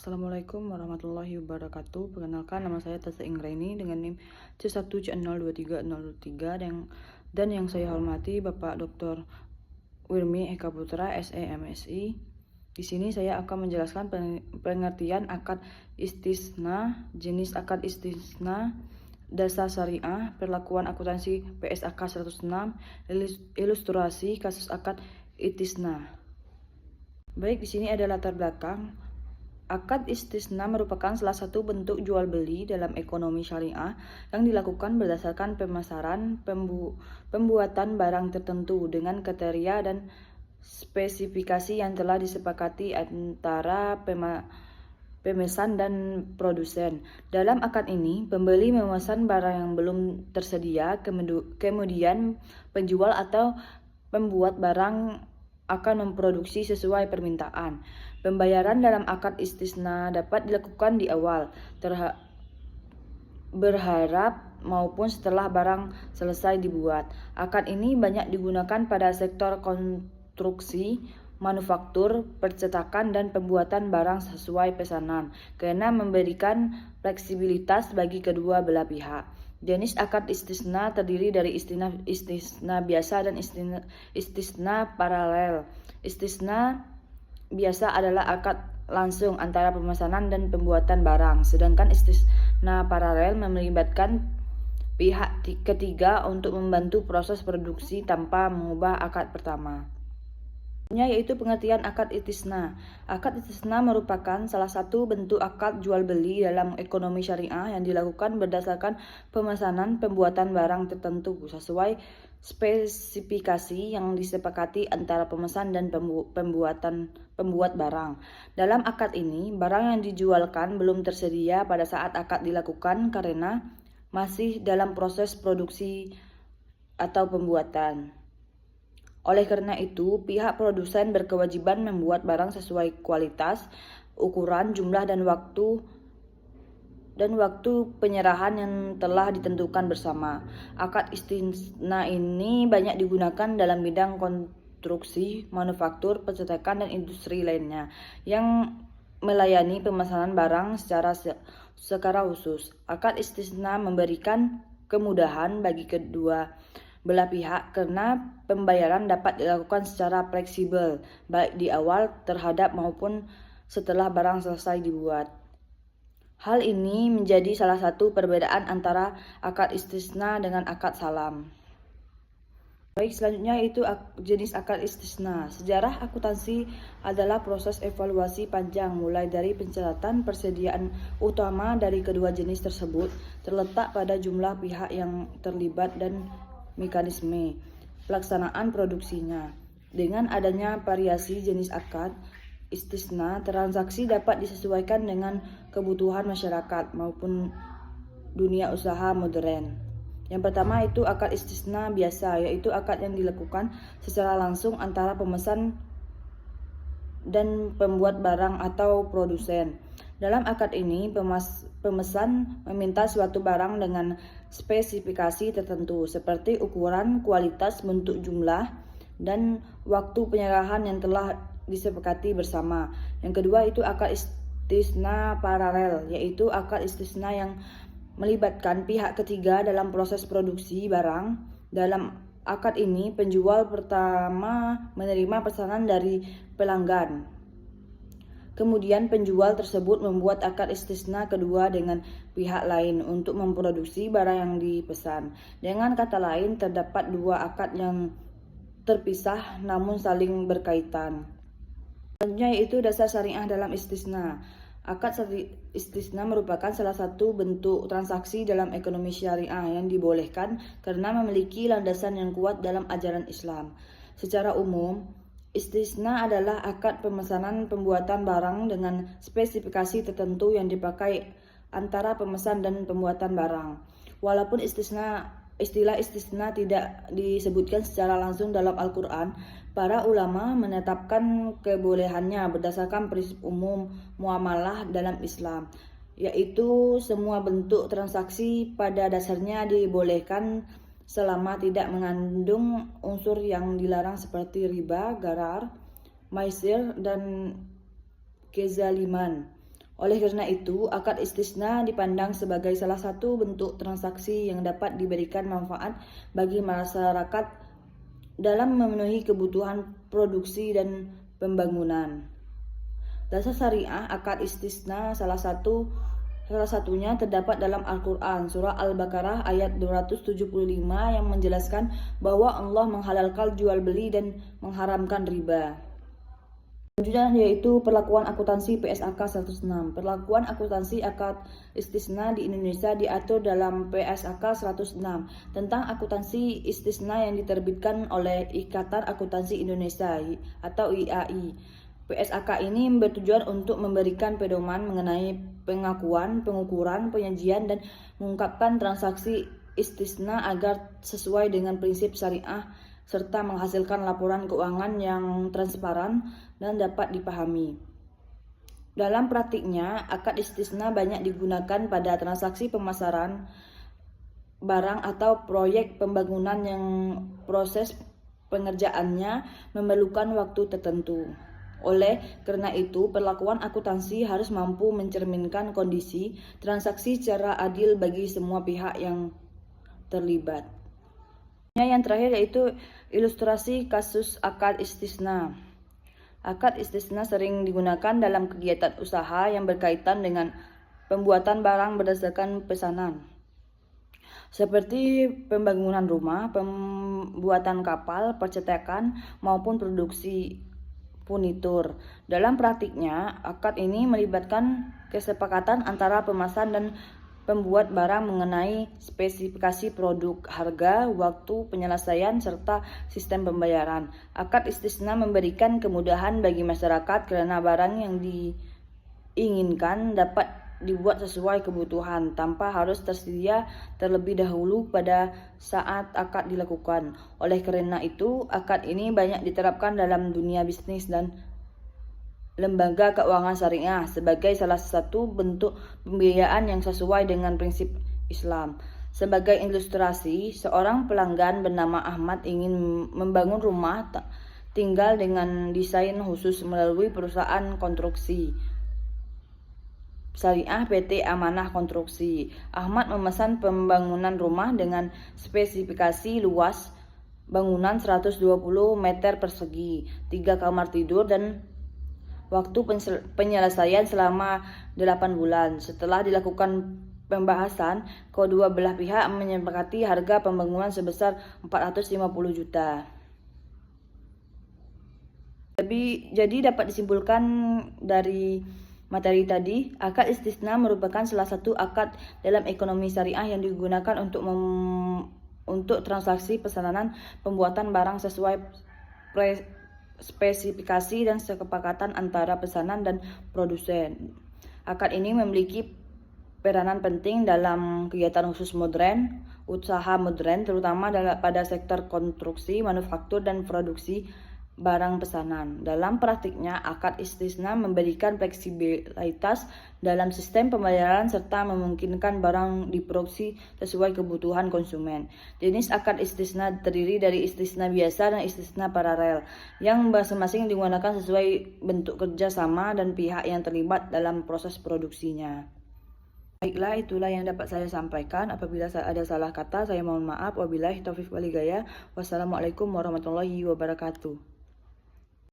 Assalamualaikum warahmatullahi wabarakatuh. Perkenalkan, nama saya Tasa Ingraini dengan NIM C1C02303 dan yang saya hormati Bapak Dr. Wirmi Eka Putra, SE MSI. Di sini saya akan menjelaskan pengertian akad istisna, jenis akad istisna, dasar syariah, perlakuan akuntansi PSAK 106, ilustrasi kasus akad istisna. Baik, di sini ada latar belakang. Akad istisna merupakan salah satu bentuk jual beli dalam ekonomi syariah yang dilakukan berdasarkan pemasaran pembuatan barang tertentu dengan kriteria dan spesifikasi yang telah disepakati antara pemesan dan produsen. Dalam akad ini, pembeli memesan barang yang belum tersedia, kemudian penjual atau pembuat barang akan memproduksi sesuai permintaan. Pembayaran dalam akad istisna dapat dilakukan di awal, berharap maupun setelah barang selesai dibuat. Akad ini banyak digunakan pada sektor konstruksi, manufaktur, percetakan, dan pembuatan barang sesuai pesanan, karena memberikan fleksibilitas bagi kedua belah pihak. Jenis akad istisna terdiri dari istisna biasa dan istisna paralel. Istisna biasa adalah akad langsung antara pemesanan dan pembuatan barang, sedangkan istisna paralel melibatkan pihak ketiga untuk membantu proses produksi tanpa mengubah akad pertama. Yaitu pengertian akad istisna. Akad istisna merupakan salah satu bentuk akad jual beli dalam ekonomi syariah yang dilakukan berdasarkan pemesanan pembuatan barang tertentu sesuai spesifikasi yang disepakati antara pemesan dan pembuat barang. Dalam akad ini, barang yang dijualkan belum tersedia pada saat akad dilakukan karena masih dalam proses produksi atau pembuatan. Oleh karena itu, pihak produsen berkewajiban membuat barang sesuai kualitas, ukuran, jumlah, dan waktu penyerahan yang telah ditentukan bersama. Akad istisna ini banyak digunakan dalam bidang konstruksi, manufaktur, percetakan, dan industri lainnya yang melayani pemesanan barang secara khusus. Akad istisna memberikan kemudahan bagi kedua belah pihak karena pembayaran dapat dilakukan secara fleksibel baik di awal terhadap maupun setelah barang selesai dibuat. Hal ini menjadi salah satu perbedaan antara akad istisna dengan akad salam. Baik, selanjutnya itu jenis akad istisna. Sejarah akuntansi adalah proses evaluasi panjang mulai dari pencatatan persediaan utama dari kedua jenis tersebut terletak pada jumlah pihak yang terlibat dan mekanisme pelaksanaan produksinya. Dengan adanya variasi jenis akad istisna, transaksi dapat disesuaikan dengan kebutuhan masyarakat maupun dunia usaha modern. Yang pertama itu akad istisna biasa, yaitu akad yang dilakukan secara langsung antara pemesan dan pembuat barang atau produsen. Dalam akad ini, pemesan meminta suatu barang dengan spesifikasi tertentu seperti ukuran, kualitas, bentuk, jumlah, dan waktu penyerahan yang telah disepakati bersama. Yang kedua itu akad istisna paralel, yaitu akad istisna yang melibatkan pihak ketiga dalam proses produksi barang. Dalam akad ini, penjual pertama menerima pesanan dari pelanggan. Kemudian penjual tersebut membuat akad istisna kedua dengan pihak lain untuk memproduksi barang yang dipesan. Dengan kata lain, terdapat dua akad yang terpisah namun saling berkaitan. Selanjutnya yaitu dasar syariah dalam istisna. Akad istisna merupakan salah satu bentuk transaksi dalam ekonomi syariah yang dibolehkan karena memiliki landasan yang kuat dalam ajaran Islam. Secara umum, istisna adalah akad pemesanan pembuatan barang dengan spesifikasi tertentu yang dipakai antara pemesan dan pembuatan barang. Walaupun istilah istisna tidak disebutkan secara langsung dalam Al-Quran, para ulama menetapkan kebolehannya berdasarkan prinsip umum muamalah dalam Islam, yaitu semua bentuk transaksi pada dasarnya dibolehkan selama tidak mengandung unsur yang dilarang seperti riba, gharar, maisir, dan kezaliman. Oleh karena itu, akad istisna dipandang sebagai salah satu bentuk transaksi yang dapat diberikan manfaat bagi masyarakat dalam memenuhi kebutuhan produksi dan pembangunan. Dasar syariah akad istisna salah satunya terdapat dalam Al-Quran, surah Al-Baqarah ayat 275 yang menjelaskan bahwa Allah menghalalkan jual beli dan mengharamkan riba. Selanjutnya yaitu perlakuan akuntansi PSAK 106. Perlakuan akuntansi akad istisna di Indonesia diatur dalam PSAK 106 tentang akuntansi istisna yang diterbitkan oleh Ikatan Akuntansi Indonesia atau IAI. PSAK ini bertujuan untuk memberikan pedoman mengenai pengakuan, pengukuran, penyajian, dan mengungkapkan transaksi istisna agar sesuai dengan prinsip syariah serta menghasilkan laporan keuangan yang transparan dan dapat dipahami. Dalam praktiknya, akad istisna banyak digunakan pada transaksi pemasaran barang atau proyek pembangunan yang proses pengerjaannya memerlukan waktu tertentu. Oleh karena itu, perlakuan akuntansi harus mampu mencerminkan kondisi transaksi secara adil bagi semua pihak yang terlibat. Yang terakhir yaitu ilustrasi kasus akad istisna. Akad istisna sering digunakan dalam kegiatan usaha yang berkaitan dengan pembuatan barang berdasarkan pesanan, seperti pembangunan rumah, pembuatan kapal, percetakan, maupun produksi furnitur. Dalam praktiknya, akad ini melibatkan kesepakatan antara pemesan dan pembuat barang mengenai spesifikasi produk, harga, waktu penyelesaian, serta sistem pembayaran. Akad istisna memberikan kemudahan bagi masyarakat karena barang yang diinginkan dapat dibuat sesuai kebutuhan tanpa harus tersedia terlebih dahulu pada saat akad dilakukan. Oleh karena itu, akad ini banyak diterapkan dalam dunia bisnis dan lembaga keuangan syariah sebagai salah satu bentuk pembiayaan yang sesuai dengan prinsip Islam. Sebagai ilustrasi, seorang pelanggan bernama Ahmad ingin membangun rumah tinggal dengan desain khusus melalui perusahaan konstruksi syariah PT Amanah Konstruksi. Ahmad memesan pembangunan rumah dengan spesifikasi luas bangunan 120 meter persegi, 3 kamar tidur, dan waktu penyelesaian selama 8 bulan. Setelah dilakukan pembahasan, kedua belah pihak menyepakati harga pembangunan sebesar 450 juta. Jadi dapat disimpulkan dari materi tadi, akad istisna merupakan salah satu akad dalam ekonomi syariah yang digunakan untuk transaksi pesanan pembuatan barang sesuai spesifikasi dan kesepakatan antara pesanan dan produsen. Akad ini memiliki peranan penting dalam kegiatan khusus modern, usaha modern, terutama pada sektor konstruksi, manufaktur, dan produksi barang pesanan. Dalam praktiknya, akad istisna memberikan fleksibilitas dalam sistem pembayaran serta memungkinkan barang diproduksi sesuai kebutuhan konsumen. Jenis akad istisna terdiri dari istisna biasa dan istisna paralel, yang masing-masing digunakan sesuai bentuk kerja sama dan pihak yang terlibat dalam proses produksinya. Baiklah, itulah yang dapat saya sampaikan. Apabila ada salah kata, saya mohon maaf. Wabillahi taufiq wal hidayah. Wassalamualaikum warahmatullahi wabarakatuh.